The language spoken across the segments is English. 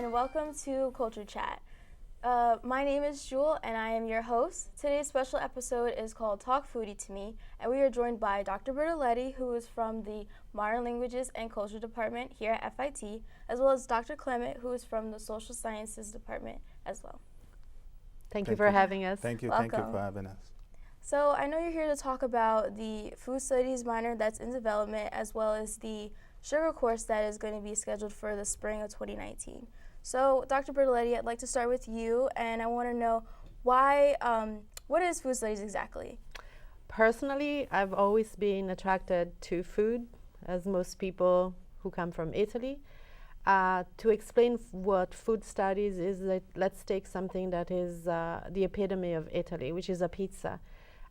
and welcome to Culture Chat. My name is Jewelle, and I am your host. Today's special episode is called Talk Foodie to Me, and we are joined by Dr. Bertoletti, who is from the Modern Languages and Culture Department here at FIT, as well as Dr. Clement, who is from the Social Sciences Department as well. Thank you for having us. Thank you. Welcome. Thank you for having us. So I know you're here to talk about the food studies minor that's in development, as well as the sugar course that is going to be scheduled for the spring of 2019. So Dr. Bertoletti, I'd like to start with you, and I want to know why, what is food studies exactly? Personally, I've always been attracted to food, as most people who come from Italy. To explain what food studies is, let's take something that is the epitome of Italy, which is a pizza.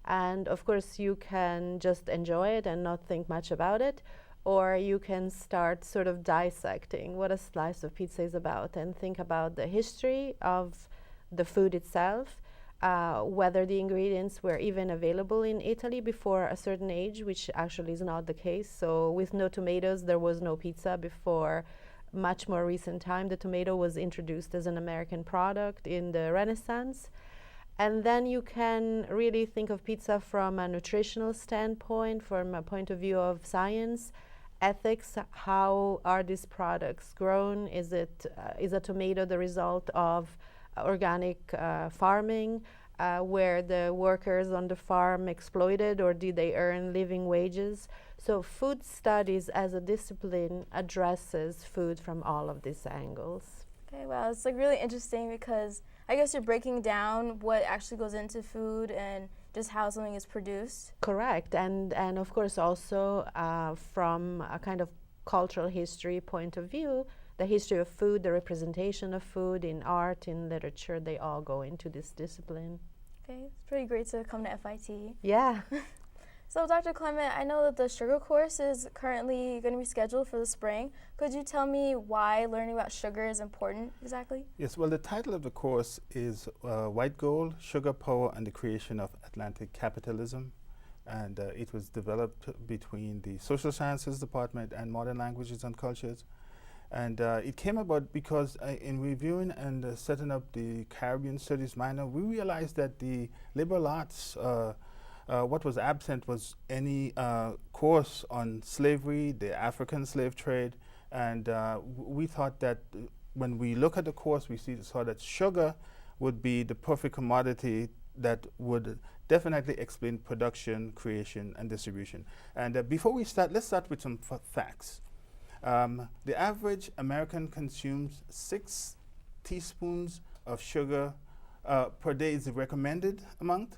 And of course, you can just enjoy it and not think much about it, or you can start sort of dissecting what a slice of pizza is about and think about the history of the food itself, whether the ingredients were even available in Italy before a certain age, which actually is not the case. So with no tomatoes, there was no pizza before much more recent time. The tomato was introduced as an American product in the Renaissance. And then you can really think of pizza from a nutritional standpoint, from a point of view of science, ethics. How are these products grown? Is a tomato the result of organic farming, where the workers on the farm exploited, or did they earn living wages? So food studies as a discipline addresses food from all of these angles. Okay, well, it's like really interesting because I guess you're breaking down what actually goes into food and just how something is produced. Correct, and of course also from a kind of cultural history point of view, the history of food, the representation of food in art, in literature, they all go into this discipline. Okay, it's pretty great to come to FIT. Yeah. So, Dr. Clement, I know that the sugar course is currently going to be scheduled for the spring. Could you tell me why learning about sugar is important exactly? Yes, well, the title of the course is White Gold, Sugar Power and the Creation of Atlantic Capitalism. And it was developed between the Social Sciences Department and Modern Languages and Cultures. And it came about because in reviewing and setting up the Caribbean Studies minor, we realized that the liberal arts, what was absent was any course on slavery, the African slave trade, and we thought that when we look at the course, we saw that sugar would be the perfect commodity that would definitely explain production, creation, and distribution. And before we start, let's start with some facts. The average American consumes 6 teaspoons of sugar per day is the recommended amount.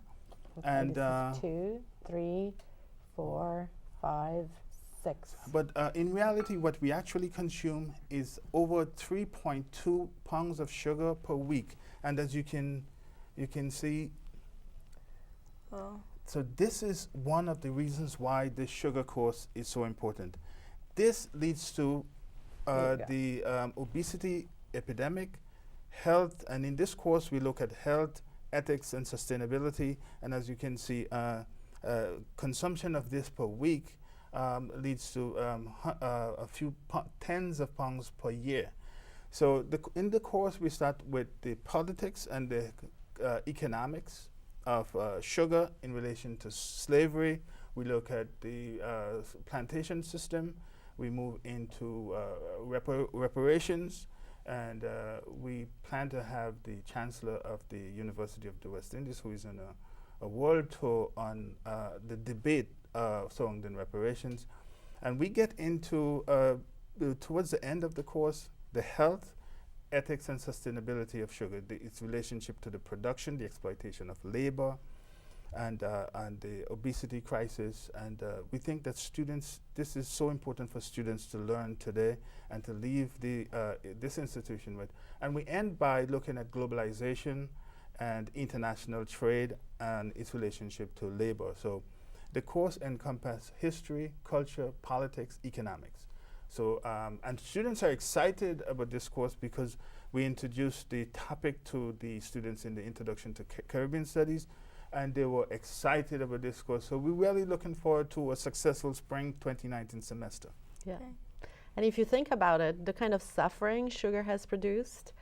Okay, And this is 2, 3, 4, 5, 6. But in reality, what we actually consume is over 3.2 pounds of sugar per week. And as you can see, so this is one of the reasons why the sugar course is so important. This leads to the obesity epidemic, health, and in this course we look at health, ethics, and sustainability. And as you can see, consumption of this per week leads to a few tens of pounds per year. So in the course we start with the politics and the economics of sugar in relation to slavery. We look at the plantation system. We move into reparations, and we plan to have the Chancellor of the University of the West Indies, who is on a world tour on the debate surrounding reparations. And we get into, towards the end of the course, the health, ethics, and sustainability of sugar, its relationship to the production, the exploitation of labor, and the obesity crisis. And we think that students, this is so important for students to learn today and to leave this institution with. And we end by looking at globalization and international trade and its relationship to labor. So the course encompasses history, culture, politics, economics. So, and students are excited about this course because we introduced the topic to the students in the Introduction to Caribbean Studies, and they were excited about this course. So we're really looking forward to a successful spring 2019 semester. Yeah. Okay. And if you think about it, the kind of suffering sugar has produced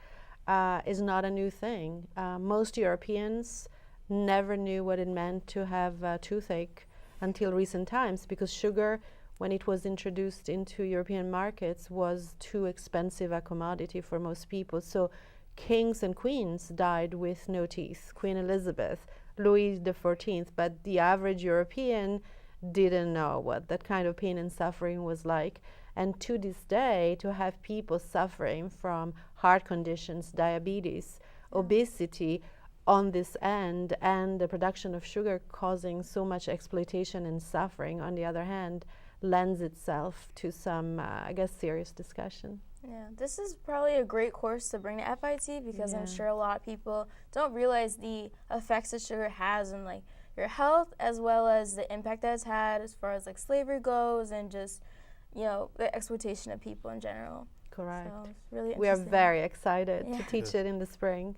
is not a new thing. Most Europeans never knew what it meant to have toothache until recent times, because sugar, when it was introduced into European markets, was too expensive a commodity for most people. So kings and queens died with no teeth. Queen Elizabeth, Louis XIV, but the average European didn't know what that kind of pain and suffering was like. And to this day, to have people suffering from heart conditions, diabetes, obesity on this end, and the production of sugar causing so much exploitation and suffering on the other hand, lends itself to some, I guess, serious discussion. Yeah, this is probably a great course to bring to FIT, because I'm sure a lot of people don't realize the effects that sugar has on like your health, as well as the impact that it's had as far as like slavery goes, and just, you know, the exploitation of people in general. Correct. So it's really We are interesting. very excited to teach it in the spring.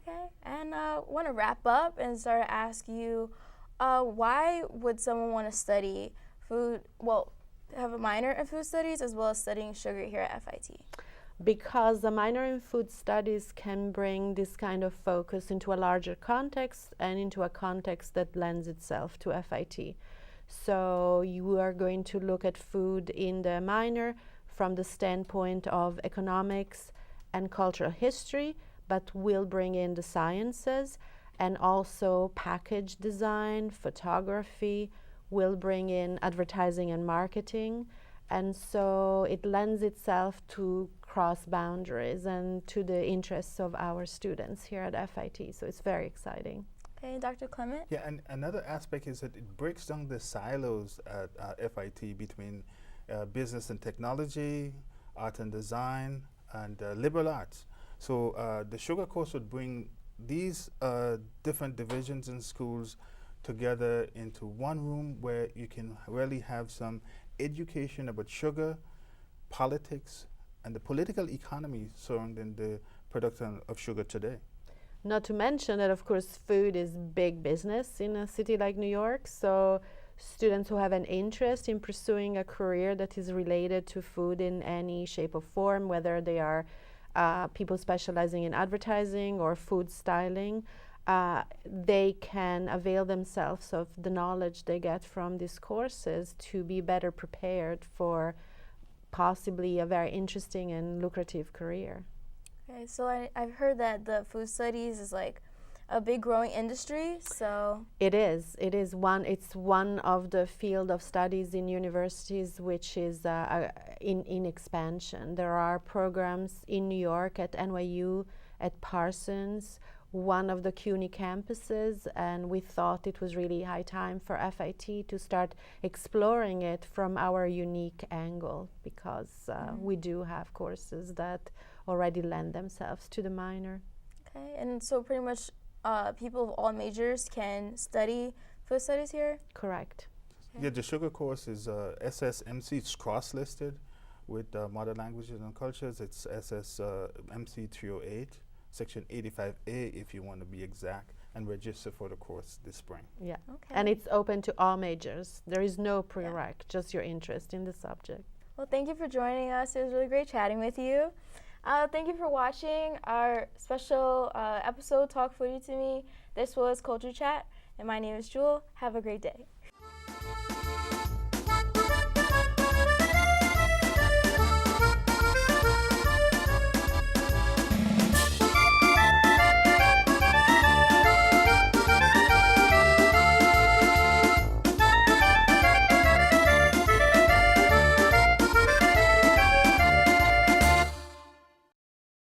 Okay, and want to wrap up and start to ask you, why would someone want to study food, well, have a minor in food studies as well as studying sugar here at FIT? Because a minor in food studies can bring this kind of focus into a larger context and into a context that lends itself to FIT. So you are going to look at food in the minor from the standpoint of economics and cultural history, but will bring in the sciences, and also package design, photography, will bring in advertising and marketing. And so it lends itself to cross boundaries and to the interests of our students here at FIT. So it's very exciting. Okay, Dr. Clement? Yeah, and another aspect is that it breaks down the silos at FIT between business and technology, art and design, and liberal arts. So the sugar course would bring these different divisions in schools together into one room where you can really have some education about sugar, politics, and the political economy surrounding the production of sugar today. Not to mention that, of course, food is big business in a city like New York. So students who have an interest in pursuing a career that is related to food in any shape or form, whether they are people specializing in advertising or food styling, they can avail themselves of the knowledge they get from these courses to be better prepared for possibly a very interesting and lucrative career. Okay, so I've heard that the food studies is like a big growing industry, so... It's one of the field of studies in universities which is in expansion. There are programs in New York at NYU, at Parsons, one of the CUNY campuses, and we thought it was really high time for FIT to start exploring it from our unique angle, because we do have courses that already lend themselves to the minor. Okay, and so pretty much people of all majors can study food studies here? Correct. Okay. Yeah, the sugar course is SSMC. It's cross-listed with modern languages and cultures. It's SSMC 308, section 85A if you want to be exact, and register for the course this spring. Yeah, okay. And it's open to all majors. There is no prereq, just your interest in the subject. Well, thank you for joining us. It was really great chatting with you. Thank you for watching our special episode, Talk Foodie to Me. This was Culture Chat, and my name is Jewelle. Have a great day.